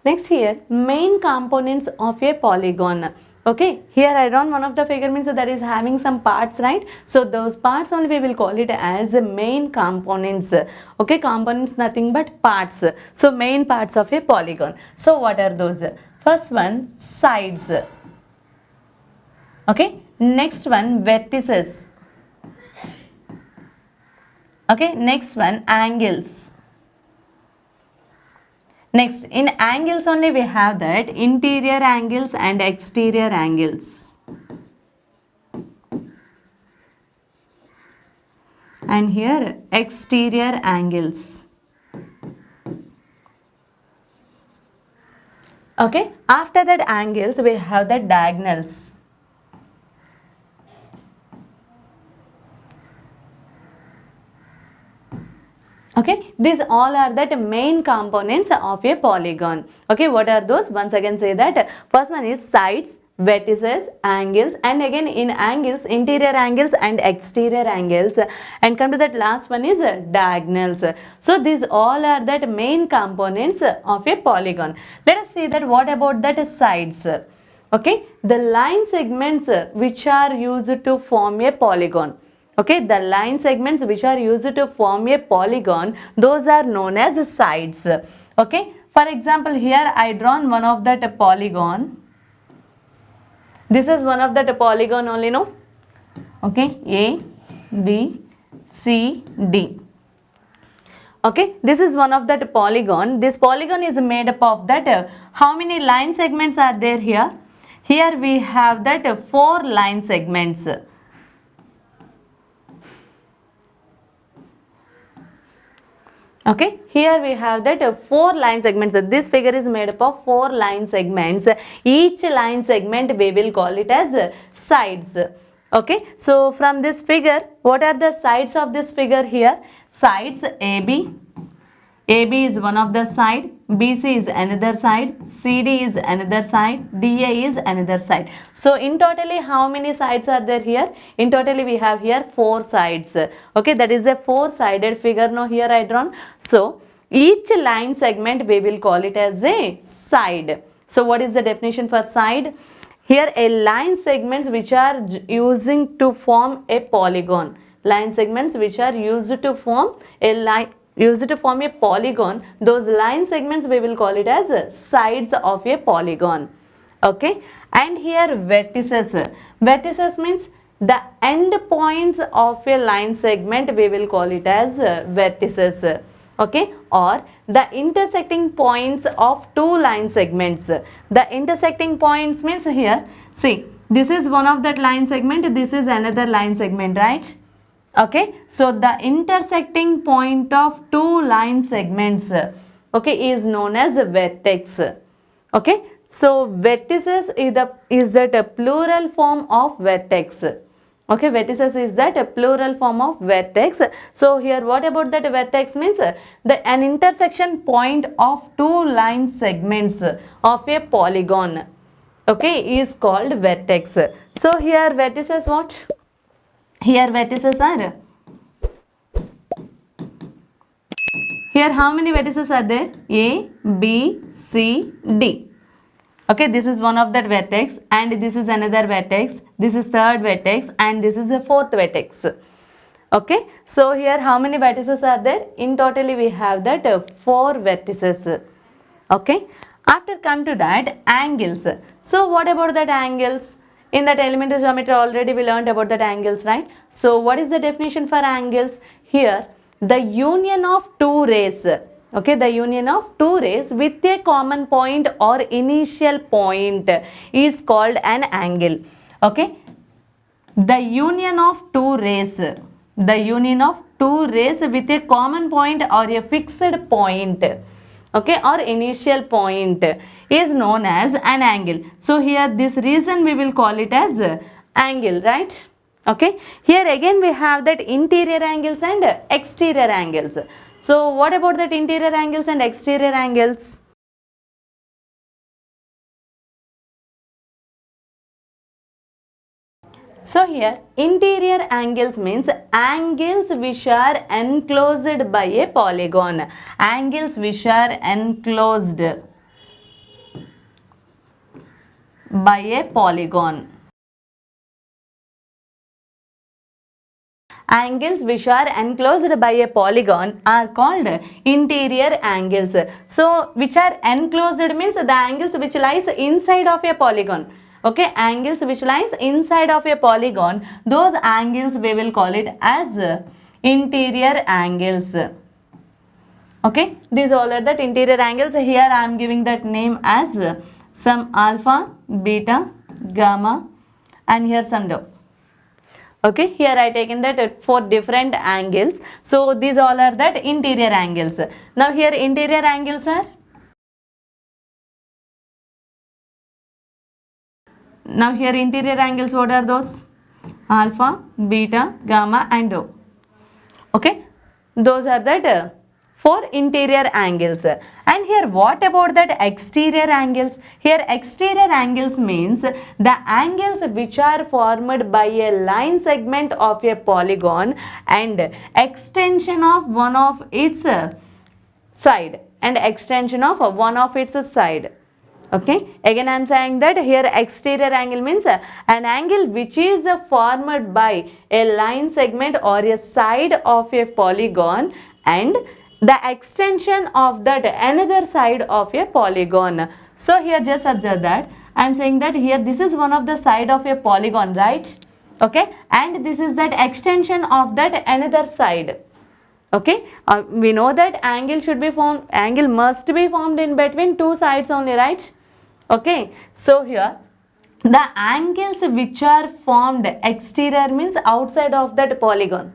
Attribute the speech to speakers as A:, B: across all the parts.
A: Next here, main components of a polygon. Okay, here I drawn one of the figure means that is having some parts, right? So those parts only we will call it as main components. Okay, components nothing but parts. So main parts of a polygon. So what are those? First one, sides. Okay, next one, vertices. Okay, next one, angles. Next, in angles only we have that interior angles and exterior angles. And here exterior angles. Okay, after that angles we have the diagonals. Okay, these all are that main components of a polygon. Okay, what are those? Once again say that first one is sides, vertices, angles, and again in angles, interior angles and exterior angles, and come to that last one is diagonals. So these all are that main components of a polygon. Let us see that what about that sides. Okay, the line segments which are used to form a polygon. Okay, the line segments which are used to form a polygon, those are known as sides. Okay, for example, here I drawn one of that polygon. This is one of that polygon only, no? Okay, A, B, C, D. Okay, this is one of that polygon. This polygon is made up of that. How many line segments are there here? Here we have that 4 line segments. Okay, here we have that 4 line segments. This figure is made up of 4 line segments. Each line segment we will call it as sides. Okay, so from this figure, what are the sides of this figure here? Sides AB. AB is one of the side, BC is another side, CD is another side, DA is another side. So in totally how many sides are there here? In totally we have here 4 sides. Okay, that is a 4-sided figure now here I drawn. So each line segment we will call it as a side. So what is the definition for side? Here a line segments which are using to form a polygon. Line segments which are used to form a polygon, those line segments we will call it as sides of a polygon. Okay, and here vertices. Vertices means the end points of a line segment we will call it as vertices. Okay, or the intersecting points of 2 line segments. The intersecting points means here, see, this is one of that line segment, this is another line segment, right? Okay, so the intersecting point of 2 line segments, okay, is known as vertex. Okay, so vertices is that a plural form of vertex. Okay, vertices is that a plural form of vertex. So here what about that vertex means? An intersection point of 2 line segments of a polygon, okay, is called vertex. So here vertices what? Here vertices are, here how many vertices are there? A, B, C, D. Okay, this is one of that vertex and this is another vertex, this is third vertex and this is a fourth vertex. Okay, so here how many vertices are there? In totally we have that 4 vertices. Okay, after come to that angles. So what about that angles? In that elementary geometry already we learned about that angles, right? So what is the definition for angles? Here the union of 2 rays, okay, the union of 2 rays with a common point or initial point is called an angle. Okay, the union of 2 rays, the union of 2 rays with a common point or a fixed point, okay, or initial point is known as an angle. So here this reason we will call it as angle, right? Okay, here again we have that interior angles and exterior angles. So what about that interior angles and exterior angles? So here interior angles means angles which are enclosed by a polygon. Angles which are enclosed by a polygon. Angles which are enclosed by a polygon are called interior angles. So which are enclosed means the angles which lies inside of a polygon. Okay, angles which lies inside of a polygon, those angles we will call it as interior angles. Okay, these all are that interior angles. Here I am giving that name as some alpha, beta, gamma, and here some tau. Okay, here I taken that 4 different angles. So these all are that interior angles. Now here interior angles are. Now here interior angles, what are those? Alpha, beta, gamma and tau. Okay, those are that 4 interior angles. And here what about that exterior angles? Here exterior angles means the angles which are formed by a line segment of a polygon and extension of one of its side and extension of one of its side. Okay, again I am saying that here exterior angle means an angle which is formed by a line segment or a side of a polygon and the extension of that another side of a polygon. So here just observe that I am saying that here this is one of the side of a polygon, right? Okay, and this is that extension of that another side. Okay, we know that angle should be formed, angle must be formed in between 2 sides only, right? Okay, so here the angles which are formed exterior means outside of that polygon,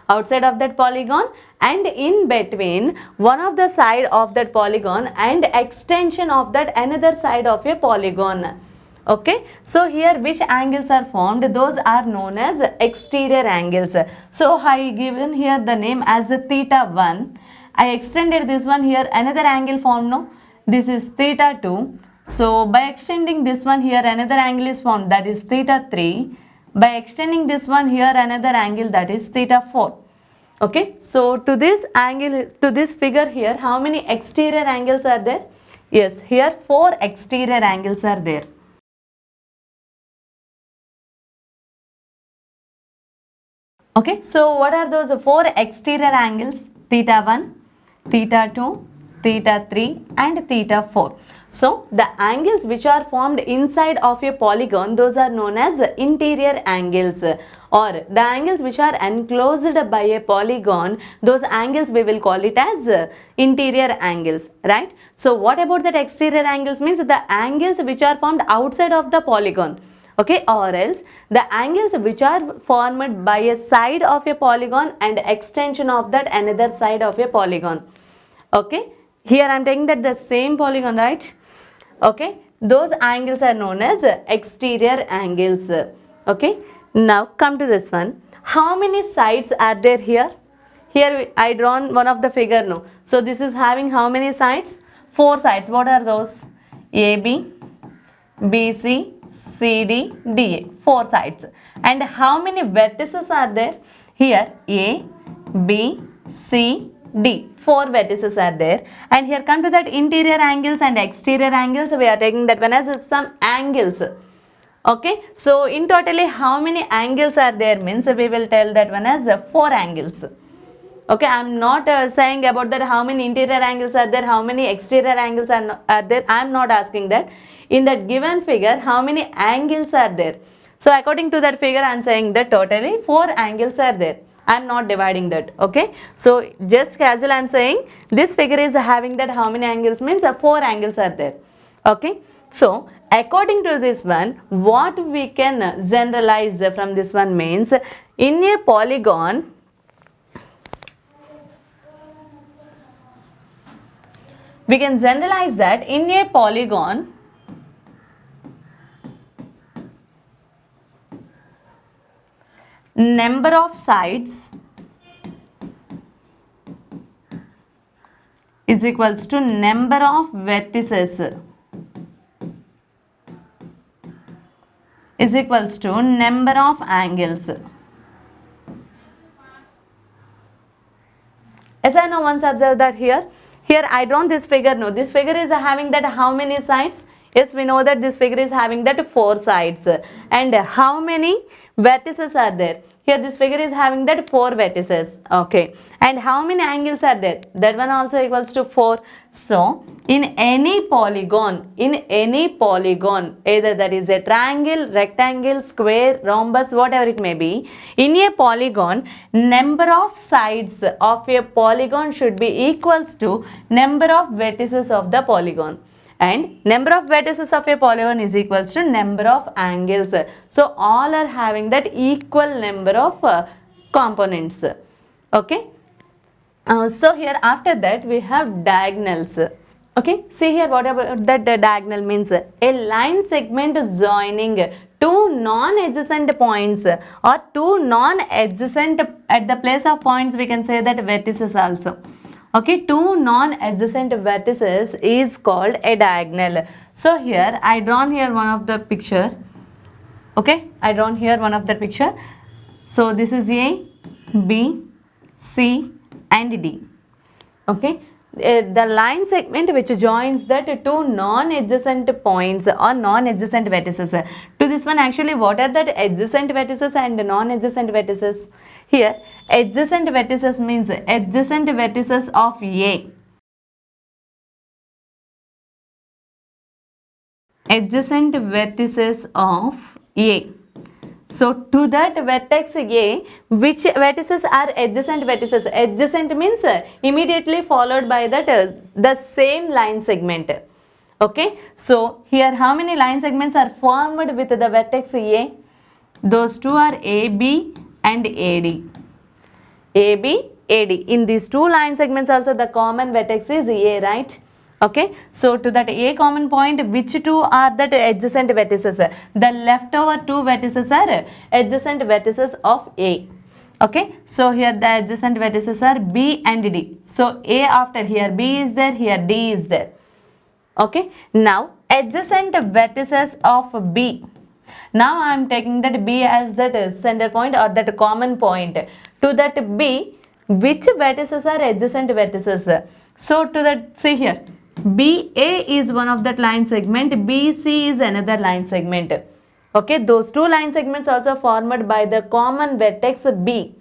A: outside of that polygon and in between one of the side of that polygon and extension of that another side of a polygon. Okay, so here which angles are formed, those are known as exterior angles. So I given here the name as theta 1. I extended this one, here another angle formed, no, this is theta 2. So by extending this one, here another angle is formed, that is theta 3. By extending this one, here another angle, that is theta 4. Okay, so to this angle, to this figure here, how many exterior angles are there? Yes, here 4 exterior angles are there. Okay, so what are those 4 exterior angles? Theta 1, theta 2, theta 3 and theta 4. So the angles which are formed inside of a polygon, those are known as interior angles, or the angles which are enclosed by a polygon, those angles we will call it as interior angles, right? So what about that exterior angles means the angles which are formed outside of the polygon. Okay, or else the angles which are formed by a side of a polygon and extension of that another side of a polygon. Okay, here I am taking that the same polygon, right? Okay, those angles are known as exterior angles. Okay, now come to this one. How many sides are there here? Here I drawn one of the figure, no. So this is having how many sides? 4 sides. What are those? AB, BC, CD, DA. 4 sides. And how many vertices are there? Here A, B, C, D. 4 vertices are there. And here come to that interior angles and exterior angles. We are taking that one as some angles. Okay. So in totally how many angles are there means we will tell that one as 4 angles. Okay. I am not saying about that how many interior angles are there, how many exterior angles are there. I am not asking that. In that given figure, how many angles are there? So according to that figure, I am saying that totally 4 angles are there. I am not dividing that. Okay. So just casual I am saying this figure is having that how many angles means 4 angles are there. Okay. So according to this one, what we can generalize from this one means in a polygon, we can generalize that in a polygon, number of sides is equals to number of vertices is equals to number of angles. As I know, once observe that here I drawn this figure. No, this figure is having that how many sides? Yes, we know that this figure is having that 4 sides. And how many vertices are there? Here this figure is having that 4 vertices. Okay. And how many angles are there? That one also equals to 4. So, in any polygon, either that is a triangle, rectangle, square, rhombus, whatever it may be, in a polygon, number of sides of a polygon should be equals to number of vertices of the polygon. And number of vertices of a polygon is equals to number of angles. So, all are having that equal number of components. Okay. So, here after that we have diagonals. Okay. See here what about that diagonal means? A line segment joining two non-adjacent points or two non-adjacent, at the place of points we can say that vertices also. Okay, two non-adjacent vertices is called a diagonal. So here I drawn here one of the picture. Okay, I drawn here one of the picture. So this is A, B, C and D. Okay, the line segment which joins that two non-adjacent points or non-adjacent vertices. To this one actually what are that adjacent vertices and non-adjacent vertices? Here adjacent vertices means adjacent vertices of A. Adjacent vertices of A. So to that vertex A, which vertices are adjacent vertices? Adjacent means immediately followed by that the same line segment. Okay. So here how many line segments are formed with the vertex A? Those two are AB and AD. AB, AD. In these two line segments also the common vertex is A, right? Okay. So to that A common point, which two are that adjacent vertices? The leftover two vertices are adjacent vertices of A. Okay. So here the adjacent vertices are B and D. So A after here B is there, here D is there. Okay. Now adjacent vertices of B. Now I am taking that B as that center point or that common point. To that B, which vertices are adjacent vertices? So to that, see here, BA is one of that line segment, BC is another line segment. Okay, those two line segments also formed by the common vertex B.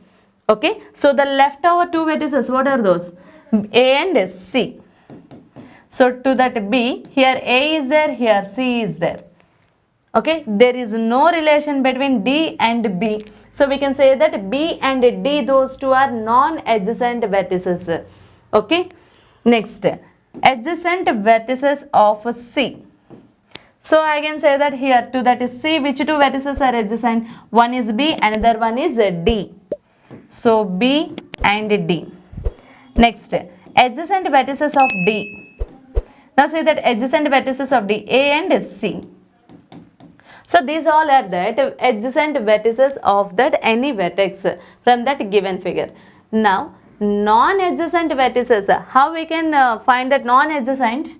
A: Okay, so the leftover two vertices, what are those? A and C. So to that B, here A is there, here C is there. Okay, there is no relation between D and B. So we can say that B and D, those two are non-adjacent vertices. Okay, next, adjacent vertices of C. So I can say that here to that is C, which two vertices are adjacent? One is B, another one is D. So B and D. Next, adjacent vertices of D. Now say that adjacent vertices of D, A and C. So these all are that adjacent vertices of that any vertex from that given figure. Now non-adjacent vertices, how we can find that non-adjacent?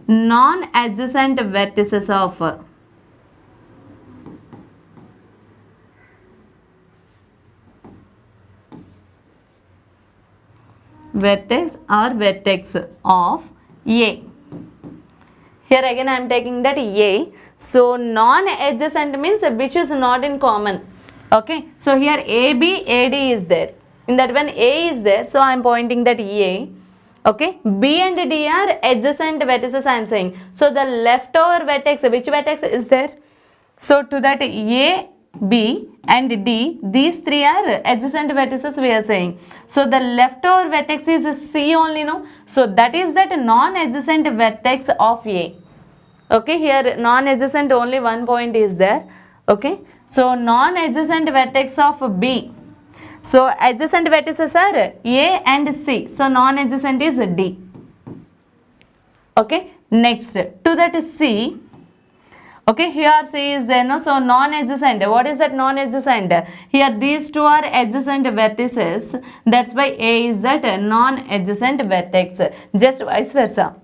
A: Non-adjacent vertices of vertex or vertex of A. Here again I am taking that A. So non-adjacent means which is not in common. Okay. So here AB, AD is there. In that one A is there. So I am pointing that A. Okay. B and D are adjacent vertices I am saying. So the leftover vertex, which vertex is there? So to that A, B and D, these three are adjacent vertices we are saying. So the leftover vertex is C only, no? So that is that non-adjacent vertex of A. Okay, here non-adjacent only one point is there. Okay, so non-adjacent vertex of B. So adjacent vertices are A and C. So non-adjacent is D. Okay, next to that C. Okay, here C is there, no? So non-adjacent. What is that non-adjacent? Here these two are adjacent vertices. That's why A is that non-adjacent vertex. Just vice versa.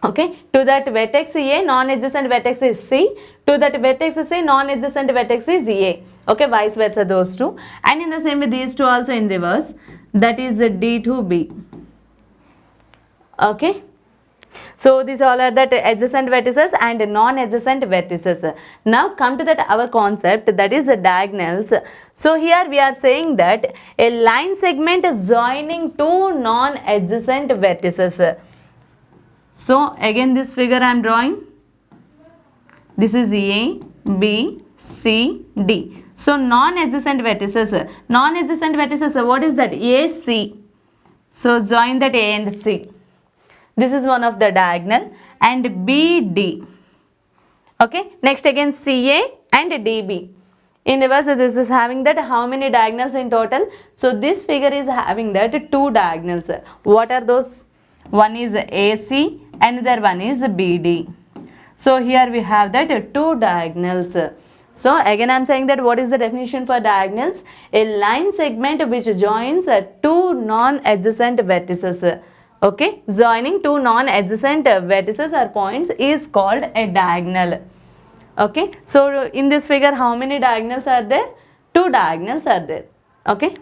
A: Okay, to that vertex A, non-adjacent vertex is C. To that vertex C, non-adjacent vertex is A. Okay, vice versa those two. And in the same way, these two also in reverse. That is D to B. Okay. So these all are that adjacent vertices and non-adjacent vertices. Now come to that our concept, that is diagonals. So here we are saying that a line segment is joining two non-adjacent vertices. So again this figure I am drawing. This is A, B, C, D. So non-adjacent vertices. Non-adjacent vertices, what is that? A, C. So join that A and C. This is one of the diagonal, and BD. Okay. Next again CA and DB. In reverse, this is having that how many diagonals in total? So this figure is having that two diagonals. What are those? One is AC, another one is BD. So here we have that two diagonals. So again I am saying that what is the definition for diagonals? A line segment which joins two non-adjacent vertices. Okay, joining two non-adjacent vertices or points is called a diagonal. Okay, so in this figure how many diagonals are there? Two diagonals are there. Okay.